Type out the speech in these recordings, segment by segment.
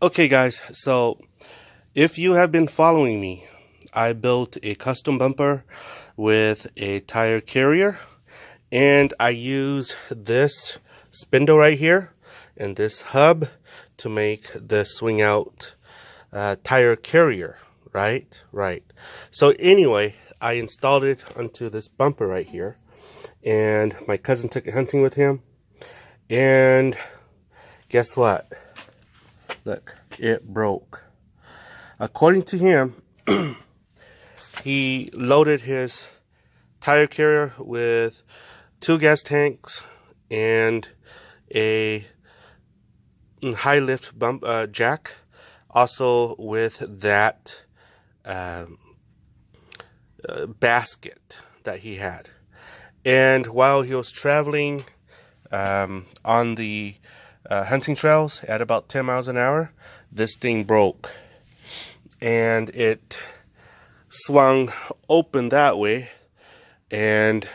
Okay guys, so if you have been following me, I built a custom bumper with a tire carrier, and I use this spindle right here and this hub to make the swing out tire carrier, right. So anyway, I installed it onto this bumper right here, and my cousin took it hunting with him, and guess what? Look, it broke. According to him, he loaded his tire carrier with 2 gas tanks and a high lift bump jack, also with that basket that he had. And while he was traveling on the hunting trails at about 10 miles an hour, this thing broke, and it swung open that way, and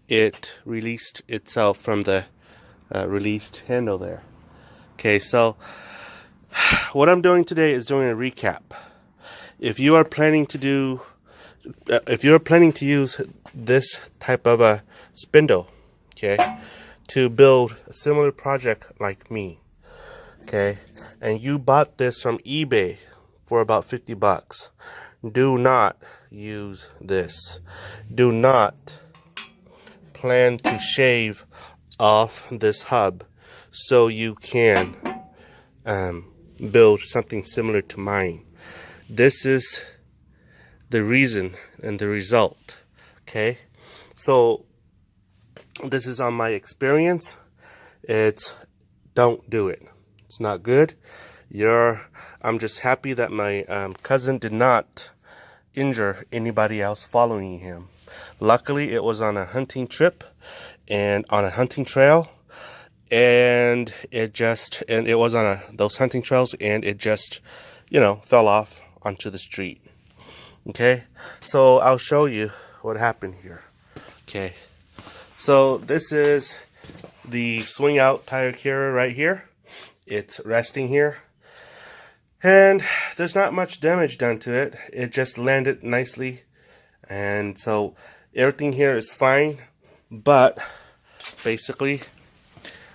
it released itself from the released handle there. Okay, so what I'm doing today is doing a recap. If you are planning to do, if you're planning to use this type of a spindle, okay, to build a similar project like me, okay, and you bought this from eBay for about 50 bucks, do not use this. Do not plan to shave off this hub so you can build something similar to mine. This is the reason and the result, okay? So this is on my experience. Don't do it. It's not good. I'm just happy that my cousin did not injure anybody else following him. Luckily, it was on a hunting trip and on a hunting trail, and it was on those hunting trails, and it just, fell off onto the street. Okay, so I'll show you what happened here. Okay, so this is the swing out tire carrier right here. It's resting here, and there's not much damage done to it. It just landed nicely, and so everything here is fine. But basically,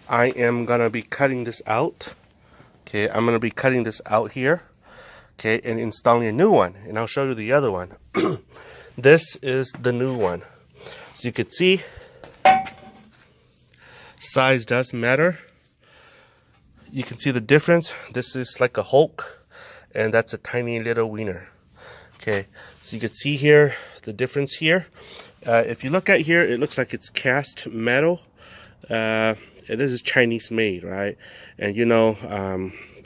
I am gonna be cutting this out. Okay, I'm gonna be cutting this out here, okay, and installing a new one, and I'll show you the other one. This is the new one. So you can see, size does matter. You can see the difference. This is like a Hulk, and that's a tiny little wiener. Okay, so you can see here the difference here. If you look at here, it looks like it's cast metal. And this is Chinese made, right? And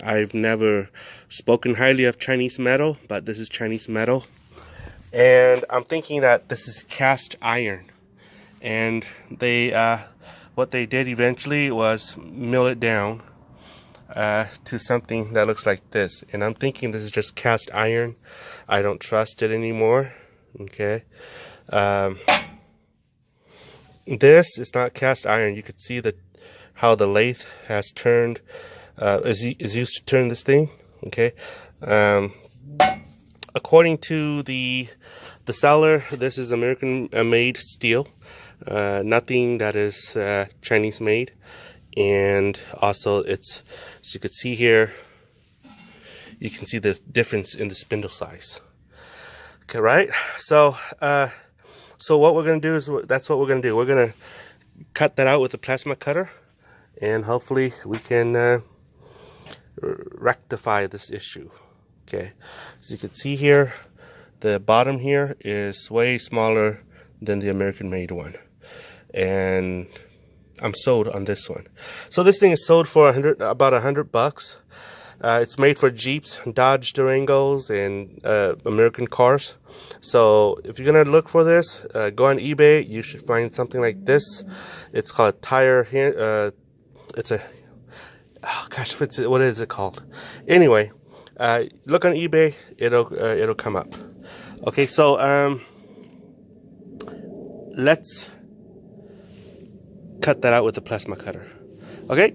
I've never spoken highly of Chinese metal, but this is Chinese metal. And I'm thinking that this is cast iron. And what they did eventually was mill it down to something that looks like this. And I'm thinking this is just cast iron. I don't trust it anymore. Okay. This is not cast iron. You could see how the lathe has turned, is used to turn this thing. Okay. According to the seller, this is American made steel. Nothing that is Chinese made. And also as you can see here, you can see the difference in the spindle size. Okay, right? So what we're going to do is, that's what we're going to do. We're going to cut that out with a plasma cutter, and hopefully we can rectify this issue. Okay, as you can see here, the bottom here is way smaller than the American made one, and I'm sold on this one. So this thing is sold for about 100 bucks. It's made for Jeeps, Dodge Durangos, and American cars. So if you're gonna look for this, go on eBay. You should find something like this. It's called a tire. It's a, oh gosh, what is it called? Anyway, look on eBay. It'll come up. Okay, so let's cut that out with the plasma cutter. Okay.